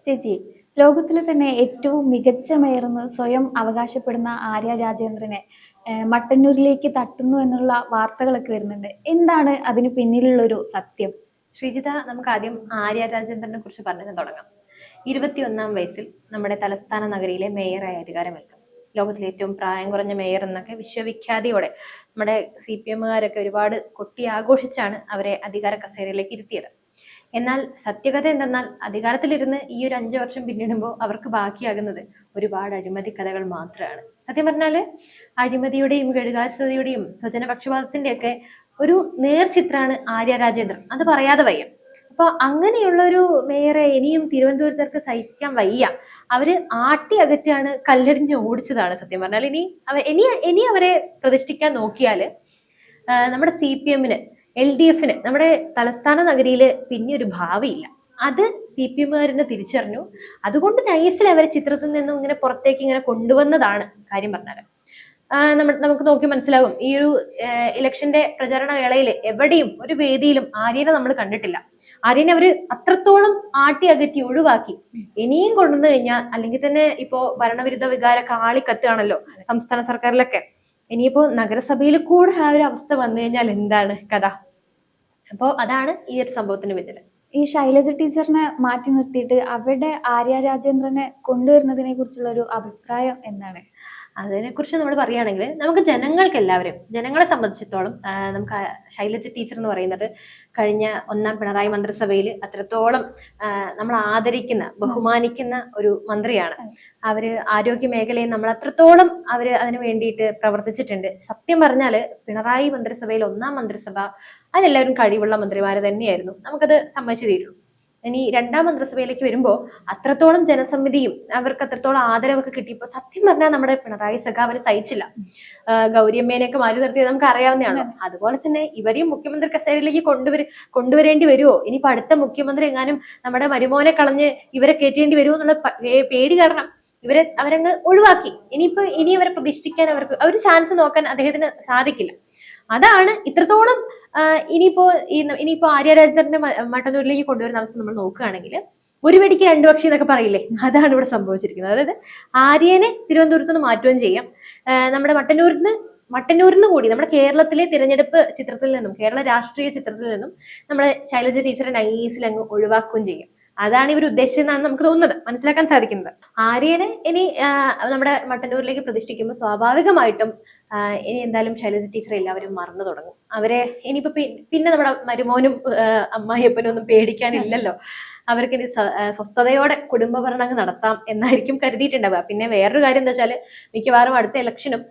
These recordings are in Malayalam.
ചേച്ചി, ലോകത്തിലെ തന്നെ ഏറ്റവും മികച്ച മേയർന്ന് സ്വയം അവകാശപ്പെടുന്ന ആര്യ രാജേന്ദ്രനെ മട്ടന്നൂരിലേക്ക് തട്ടുന്നു എന്നുള്ള വാർത്തകളൊക്കെ വരുന്നുണ്ട്. എന്താണ് അതിന് പിന്നിലുള്ള ഒരു സത്യം? ശ്രീജിത, നമുക്ക് ആദ്യം ആര്യ രാജേന്ദ്രനെ കുറിച്ച് പറഞ്ഞു തുടങ്ങാം. 21-ാം വയസ്സിൽ നമ്മുടെ തലസ്ഥാന നഗരിയിലെ മേയറായി അധികാരമേൽക്കും. ലോകത്തിലെ ഏറ്റവും പ്രായം കുറഞ്ഞ മേയർ എന്നൊക്കെ വിശ്വവിഖ്യാതിയോടെ നമ്മുടെ CPM-കാരൊക്കെ ഒരുപാട് കൊട്ടി ആഘോഷിച്ചാണ് അവരെ അധികാര കസേരയിലേക്ക് ഇരുത്തിയത്. എന്നാൽ സത്യകഥ എന്തെന്നാൽ അധികാരത്തിലിരുന്ന് ഈ ഒരു 5 വർഷം പിന്നിടുമ്പോൾ അവർക്ക് ബാക്കിയാകുന്നത് ഒരുപാട് അഴിമതി കഥകൾ മാത്രമാണ്. സത്യം പറഞ്ഞാല് അഴിമതിയുടെയും കെടുകാര്യസ്ഥതയുടെയും സ്വജനപക്ഷപാതത്തിന്റെയൊക്കെ ഒരു നേർചിത്രാണ് ആര്യ രാജേന്ദ്രൻ. അത് പറയാതെ വയ്യ. അപ്പൊ അങ്ങനെയുള്ള ഒരു മേയറെ ഇനിയും തിരുവനന്തപുരത്തേക്ക് സഹിക്കാൻ വയ്യ. അവര് ആട്ടി അകറ്റാണ്, കല്ലെറിഞ്ഞ് ഓടിച്ചതാണ് സത്യം പറഞ്ഞാൽ. ഇനി അവരെ പ്രതിഷ്ഠിക്കാൻ നോക്കിയാല് നമ്മുടെ CPM-ന് LDF-ന് നമ്മുടെ തലസ്ഥാന നഗരിയില് പിന്നെ ഒരു ഭാവിയില്ല. അത് CPM-കാരന് തിരിച്ചറിഞ്ഞു. അതുകൊണ്ട് നൈസിൽ അവരെ ചിത്രത്തിൽ നിന്നും ഇങ്ങനെ പുറത്തേക്ക് ഇങ്ങനെ കൊണ്ടുവന്നതാണ് കാര്യം പറഞ്ഞാല്. നമുക്ക് നോക്കി മനസ്സിലാകും. ഈ ഒരു ഇലക്ഷന്റെ പ്രചാരണ വേളയിൽ എവിടെയും ഒരു വേദിയിലും ആര്യനെ നമ്മൾ കണ്ടിട്ടില്ല. ആര്യനെ അവര് അത്രത്തോളം ആട്ടി അകറ്റി ഒഴിവാക്കി. ഇനിയും കൊണ്ടുവന്നു കഴിഞ്ഞാൽ, അല്ലെങ്കിൽ തന്നെ ഇപ്പോ ഭരണവിരുദ്ധ വികാരമൊക്കെ ആളിക്കത്തുകയാണല്ലോ സംസ്ഥാന സർക്കാരിലൊക്കെ. ഇനിയിപ്പോ നഗരസഭയിൽ കൂടെ ആ ഒരു അവസ്ഥ വന്നു കഴിഞ്ഞാൽ എന്താണ് കഥ? അപ്പോ അതാണ് ഈ ഒരു സംഭവത്തിന് പിന്നില്. ഈ ശൈലജ ടീച്ചറിനെ മാറ്റി നിർത്തിയിട്ട് അവിടെ ആര്യ രാജേന്ദ്രനെ കൊണ്ടുവരുന്നതിനെ കുറിച്ചുള്ള ഒരു അഭിപ്രായം എന്താണ്? അതിനെക്കുറിച്ച് നമ്മൾ പറയുകയാണെങ്കിൽ, നമുക്ക് ജനങ്ങൾക്ക് എല്ലാവരും, ജനങ്ങളെ സംബന്ധിച്ചിടത്തോളം നമുക്ക് ശൈലജ ടീച്ചർ എന്ന് പറയുന്നത് കഴിഞ്ഞ 1-ാം പിണറായി മന്ത്രിസഭയിൽ അത്രത്തോളം നമ്മൾ ആദരിക്കുന്ന, ബഹുമാനിക്കുന്ന ഒരു മന്ത്രിയാണ്. അവര് ആരോഗ്യ മേഖലയെ നമ്മൾ അത്രത്തോളം അവര് അതിനു വേണ്ടിയിട്ട് പ്രവർത്തിച്ചിട്ടുണ്ട്. സത്യം പറഞ്ഞാല് പിണറായി മന്ത്രിസഭയിൽ 1-ാം മന്ത്രിസഭ അതെല്ലാവരും കഴിവുള്ള മന്ത്രിമാര് തന്നെയായിരുന്നു. നമുക്കത് സമ്മതിച്ചു തീരുള്ളൂ. ഇനി 2-ാം മന്ത്രിസഭയിലേക്ക് വരുമ്പോൾ അത്രത്തോളം ജനസമ്മിതിയും അവർക്ക് അത്രത്തോളം ആദരവൊക്കെ കിട്ടിയപ്പോൾ സത്യം പറഞ്ഞാൽ നമ്മുടെ പിണറായി സഖാവിന് സഹിച്ചില്ല. ഗൗരിയമ്മേനെയൊക്കെ മാറ്റി നിർത്തിയത് നമുക്ക് അറിയാവുന്നതാണ്. അതുപോലെ തന്നെ ഇവരെയും മുഖ്യമന്ത്രി കസേരയിലേക്ക് കൊണ്ടുവരേണ്ടി വരുമോ? ഇനിയിപ്പോ അടുത്ത മുഖ്യമന്ത്രി എങ്ങാനും നമ്മുടെ മരുമോനെ കളഞ്ഞ് ഇവരെ കയറ്റേണ്ടി വരുമോ എന്നുള്ള പേടി കാരണം അവരങ്ങ് ഒഴിവാക്കി. ഇനി അവരെ പ്രതിഷ്ഠിക്കാൻ അവർ ചാൻസ് നോക്കാൻ അദ്ദേഹത്തിന് സാധിക്കില്ല. അതാണ് ഇത്രത്തോളം ഇനിയിപ്പോ ആര്യ രാജേന്ദ്രനെ മട്ടന്നൂരിലേക്ക് കൊണ്ടുവരുന്ന അവസ്ഥ നമ്മൾ നോക്കുകയാണെങ്കിൽ, ഒരു വെടിക്ക് 2 പക്ഷി എന്നൊക്കെ പറയില്ലേ, അതാണ് ഇവിടെ സംഭവിച്ചിരിക്കുന്നത്. അതായത് ആര്യനെ തിരുവനന്തപുരത്ത് നിന്ന് മാറ്റുകയും ചെയ്യാം. നമ്മുടെ മട്ടന്നൂരിൽ കൂടി നമ്മുടെ കേരളത്തിലെ തിരഞ്ഞെടുപ്പ് ചിത്രത്തിൽ നിന്നും, കേരള രാഷ്ട്രീയ ചിത്രത്തിൽ നിന്നും നമ്മുടെ ശൈലജ ടീച്ചറെ നൈസിൽ അങ്ങ് ഒഴിവാക്കുകയും ചെയ്യും. അതാണ് ഇവർ ഉദ്ദേശിച്ചതെന്നാണ് നമുക്ക് തോന്നുന്നത്, മനസ്സിലാക്കാൻ സാധിക്കുന്നത്. ആര്യനെ ഇനി നമ്മുടെ മട്ടന്നൂരിലേക്ക് പ്രതിഷ്ഠിക്കുമ്പോൾ സ്വാഭാവികമായിട്ടും ഇനി എന്തായാലും ശൈലജ ടീച്ചറെ എല്ലാവരും മറന്നു തുടങ്ങും. അവരെ ഇനിയിപ്പോ പിന്നെ നമ്മുടെ മരുമോനും അമ്മായിയപ്പനും ഒന്നും പേടിക്കാനില്ലല്ലോ. അവർക്ക് ഇനി സ്വസ്ഥതയോടെ കുടുംബഭരണം നടത്താം എന്നായിരിക്കും കരുതിയിട്ടുണ്ടാവുക. പിന്നെ വേറൊരു കാര്യം എന്താ വെച്ചാൽ, മിക്കവാറും അടുത്ത ഇലക്ഷനും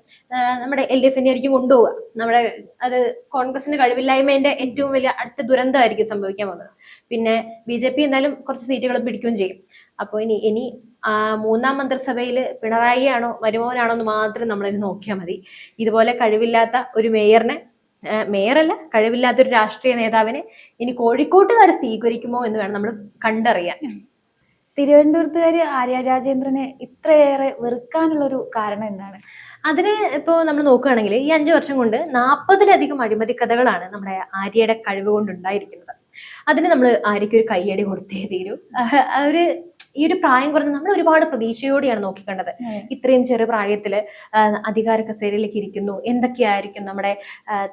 നമ്മുടെ LDF-നെ ആയിരിക്കും കൊണ്ടുപോവുക. അത് കോൺഗ്രസിന് കഴിവില്ലായ്മേന്റെ ഏറ്റവും വലിയ അടുത്ത ദുരന്തമായിരിക്കും സംഭവിക്കാൻ പോകുന്നത്. പിന്നെ BJP എന്തായാലും കുറച്ച് സീറ്റുകൾ പിടിക്കുകയും ചെയ്യും. അപ്പൊ ഇനി 3-ാം മന്ത്രിസഭയിൽ പിണറായി ആണോ മരുമോനാണോ എന്ന് മാത്രം നമ്മളിത് നോക്കിയാൽ മതി. ഇതുപോലെ കഴിവില്ലാത്ത ഒരു മേയറല്ല, കഴിവില്ലാത്തൊരു രാഷ്ട്രീയ നേതാവിനെ ഇനി കോഴിക്കോട്ടുകാർ സ്വീകരിക്കുമോ എന്ന് വേണം നമ്മൾ കണ്ടറിയാൻ. തിരുവനന്തപുരത്തുകാര് ആര്യ രാജേന്ദ്രനെ ഇത്രയേറെ വെറുക്കാനുള്ള ഒരു കാരണം എന്താണ്? അതിന് ഇപ്പോ നമ്മൾ നോക്കുകയാണെങ്കിൽ, ഈ 5 വർഷം കൊണ്ട് 40-ലധികം അഴിമതി കഥകളാണ് നമ്മുടെ ആര്യയുടെ കഴിവ് കൊണ്ടുണ്ടായിരിക്കുന്നത്. അതിന് നമ്മൾ ആര്യയ്ക്ക് ഒരു കയ്യടി കൊടുത്തേ തീരൂ. ഈ ഒരു പ്രായം കുറഞ്ഞ നമ്മൾ ഒരുപാട് പ്രതീക്ഷയോടെയാണ് നോക്കിക്കണ്ടത്. ഇത്രയും ചെറു പ്രായത്തില് അധികാര കസേരയിലേക്ക് ഇരിക്കുന്നു. എന്തൊക്കെയായിരിക്കും നമ്മുടെ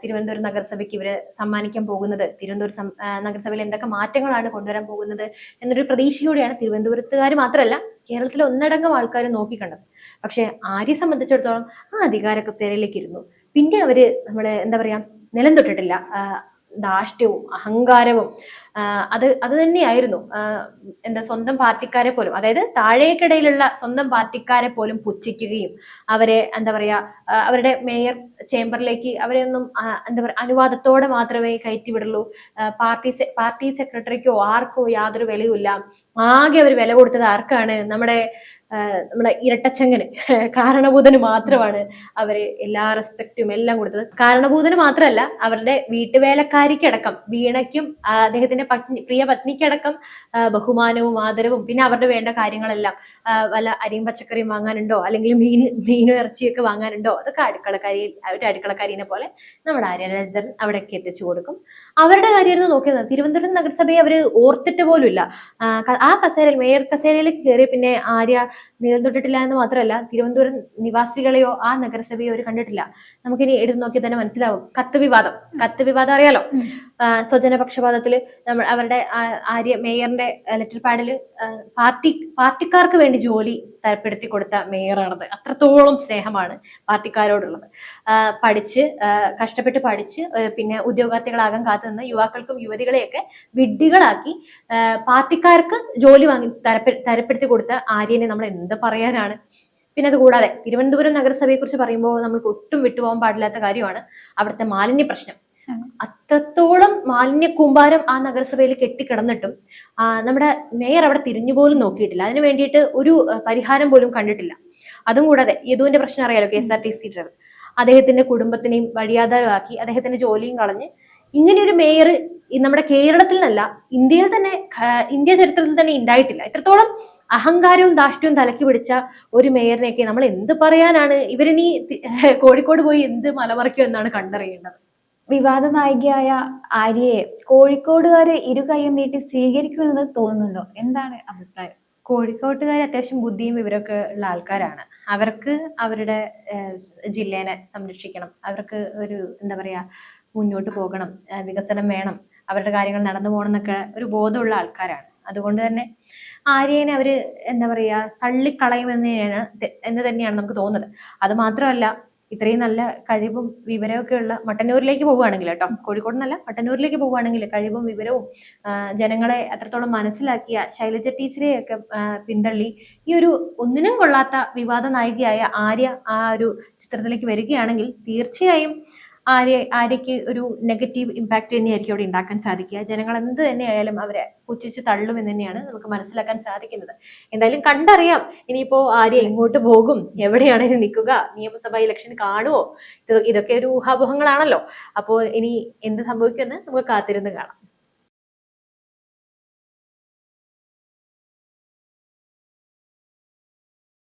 തിരുവനന്തപുരം നഗരസഭയ്ക്ക് ഇവര് സമ്മാനിക്കാൻ പോകുന്നത്, തിരുവനന്തപുരം നഗരസഭയിൽ എന്തൊക്കെ മാറ്റങ്ങളാണ് കൊണ്ടുവരാൻ പോകുന്നത് എന്നൊരു പ്രതീക്ഷയോടെയാണ് തിരുവനന്തപുരത്തുകാർ മാത്രമല്ല കേരളത്തിലെ ഒന്നടങ്കം ആൾക്കാർ നോക്കിക്കണ്ടത്. പക്ഷെ ആര്യയെ സംബന്ധിച്ചിടത്തോളം ആ അധികാര കസേരയിലേക്ക് ഇരുന്നു. പിന്നെ അവര് എന്താ പറയാ, നിലം തൊട്ടിട്ടില്ല. ധാർഷ്ട്യവും അഹങ്കാരവും അത് തന്നെയായിരുന്നു. സ്വന്തം പാർട്ടിക്കാരെ പോലും, അതായത് താഴേക്കിടയിലുള്ള സ്വന്തം പാർട്ടിക്കാരെ പോലും പുച്ഛിക്കുകയും അവരെ എന്താ പറയാ, അവരുടെ മേയർ ചേംബറിലേക്ക് അവരെ ഒന്നും അനുവാദത്തോടെ മാത്രമേ കയറ്റിവിടുള്ളൂ. പാർട്ടി സെക്രട്ടറിക്കോ ആർക്കോ യാതൊരു വിലയുമില്ല. ആകെ അവർ വില കൊടുത്തത് ആർക്കാണ്? നമ്മുടെ നമ്മളെ ഇരട്ടച്ചങ്ങന് കാരണഭൂതന് മാത്രമാണ് അവര് എല്ലാ റെസ്പെക്റ്റും എല്ലാം കൊടുത്തത്. കാരണഭൂതന് മാത്രമല്ല, അവരുടെ വീട്ടുവേലക്കാരിക്കടക്കം, വീണയ്ക്കും അദ്ദേഹത്തിന്റെ പ്രിയ പത്നിക്കടക്കം ബഹുമാനവും ആദരവും, പിന്നെ അവരുടെ വേണ്ട കാര്യങ്ങളെല്ലാം, വല്ല അരിയും പച്ചക്കറിയും വാങ്ങാനുണ്ടോ, അല്ലെങ്കിൽ മീനും ഇറച്ചിയൊക്കെ വാങ്ങാനുണ്ടോ, അതൊക്കെ അവരുടെ അടുക്കളക്കാരിനെ പോലെ നമ്മുടെ ആര്യ രാജേന്ദ്രൻ അവിടെയൊക്കെ എത്തിച്ചു കൊടുക്കും. അവരുടെ കാര്യമായിരുന്നു നോക്കിയത്. തിരുവനന്തപുരം നഗരസഭയെ അവര് ഓർത്തിട്ട് പോലും ഇല്ല. ആ കസേരയിൽ, മേയർ കസേരയിലേക്ക് കയറി പിന്നെ ആര്യ നിലം തൊട്ടിട്ടില്ല എന്ന് മാത്രമല്ല, തിരുവനന്തപുരം നിവാസികളെയോ ആ നഗരസഭയോ അവർ കണ്ടിട്ടില്ല. നമുക്കിനി എടുത്തു നോക്കിയാൽ തന്നെ മനസ്സിലാവും. കത്ത് വിവാദം അറിയാലോ. സ്വജനപക്ഷപാതത്തില് അവരുടെ മേയറിന്റെ ലെറ്റർ പാഡില് പാർട്ടിക്കാർക്ക് വേണ്ടി ജോലി തരപ്പെടുത്തി കൊടുത്ത മേയറാണത്. അത്രത്തോളം സ്നേഹമാണ് പാർട്ടിക്കാരോടുള്ളത്. കഷ്ടപ്പെട്ട് പഠിച്ച് പിന്നെ ഉദ്യോഗാർത്ഥികളാകാൻ കാത്തുനിന്ന യുവാക്കൾക്കും യുവതികളെയൊക്കെ വിഡ്ഢികളാക്കി പാർട്ടിക്കാർക്ക് ജോലി തരപ്പെടുത്തി കൊടുത്ത ആര്യനെ നമ്മൾ എന്ത് പറയാനാണ്. പിന്നെ അത് കൂടാതെ തിരുവനന്തപുരം നഗരസഭയെ കുറിച്ച് പറയുമ്പോൾ നമ്മൾക്ക് ഒട്ടും വിട്ടുപോകാൻ പാടില്ലാത്ത കാര്യമാണ് അവിടുത്തെ മാലിന്യ പ്രശ്നം. അത്രത്തോളം മാലിന്യ കൂമ്പാരം ആ നഗരസഭയിൽ കെട്ടിക്കിടന്നിട്ടും നമ്മുടെ മേയർ അവിടെ തിരിഞ്ഞുപോലും നോക്കിയിട്ടില്ല. അതിനു വേണ്ടിയിട്ട് ഒരു പരിഹാരം പോലും കണ്ടിട്ടില്ല. അതും കൂടാതെ യദുവിന്റെ പ്രശ്നം അറിയാലോ, KSRTC ഡ്രൈവർ. അദ്ദേഹത്തിന്റെ കുടുംബത്തിനെയും വഴിയാധാരമാക്കി അദ്ദേഹത്തിന്റെ ജോലിയും കളഞ്ഞ് ഇങ്ങനെ ഒരു മേയർ നമ്മുടെ കേരളത്തിൽ നിന്നല്ല, ഇന്ത്യ ചരിത്രത്തിൽ തന്നെ ഉണ്ടായിട്ടില്ല. ഇത്രത്തോളം അഹങ്കാരവും ധാർഷ്ട്യവും തലക്കി പിടിച്ച ഒരു മേയറിനെയൊക്കെ നമ്മൾ എന്ത് പറയാനാണ്. ഇവരിനി കോഴിക്കോട് പോയി എന്ത് മലമറിക്കും എന്നാണ് കണ്ടറിയേണ്ടത്. വിവാദ നായികയായ ആര്യയെ കോഴിക്കോടുകാര് ഇരു കൈയും നീട്ടി സ്വീകരിക്കുമെന്ന് തോന്നുന്നുണ്ടോ? എന്താണ് അഭിപ്രായം? കോഴിക്കോട്ടുകാർ അത്യാവശ്യം ബുദ്ധിയും വിവരമൊക്കെ ഉള്ള ആൾക്കാരാണ്. അവർക്ക് അവരുടെ ജില്ലേനെ സംരക്ഷിക്കണം, അവർക്ക് ഒരു എന്താ പറയാ മുന്നോട്ട് പോകണം, വികസനം വേണം, അവരുടെ കാര്യങ്ങൾ നടന്നു പോകണം എന്നൊക്കെ ഒരു ബോധമുള്ള ആൾക്കാരാണ്. അതുകൊണ്ട് തന്നെ ആര്യനെ അവര് എന്താ പറയാ എന്ന് തന്നെയാണ് നമുക്ക് തോന്നുന്നത്. അത് മാത്രമല്ല, ഇത്രയും നല്ല കഴിവും വിവരമൊക്കെ ഉള്ള മട്ടന്നൂരിലേക്ക് പോവുകയാണെങ്കിൽ കേട്ടോ, കോഴിക്കോടിനല്ല മട്ടന്നൂരിലേക്ക് പോവുകയാണെങ്കിൽ കഴിവും വിവരവും ജനങ്ങളെ അത്രത്തോളം മനസ്സിലാക്കിയ ശൈലജ ടീച്ചറെയൊക്കെ പിന്തള്ളി ഈ ഒരു ഒന്നിനും കൊള്ളാത്ത വിവാദ നായികയായ ആര്യ ആ ഒരു ചിത്രത്തിലേക്ക് വരികയാണെങ്കിൽ തീർച്ചയായും ആര്യയ്ക്ക് ഒരു നെഗറ്റീവ് ഇമ്പാക്ട് തന്നെയായിരിക്കും അവിടെ ഉണ്ടാക്കാൻ സാധിക്കുക. ജനങ്ങൾ എന്ത് തന്നെയായാലും അവരെ പുച്ഛിച്ച് തള്ളുമെന്ന് തന്നെയാണ് നമുക്ക് മനസ്സിലാക്കാൻ സാധിക്കുന്നത്. എന്തായാലും കണ്ടറിയാം ഇനിയിപ്പോ ആര്യ എങ്ങോട്ട് പോകും, എവിടെയാണ് ഇനി നിൽക്കുക, നിയമസഭാ ഇലക്ഷൻ കാണുമോ, ഇതൊക്കെ ഒരു ഊഹാപോഹങ്ങളാണല്ലോ. അപ്പോൾ ഇനി എന്ത് സംഭവിക്കുമെന്ന് നമുക്ക് കാത്തിരുന്ന് കാണാം.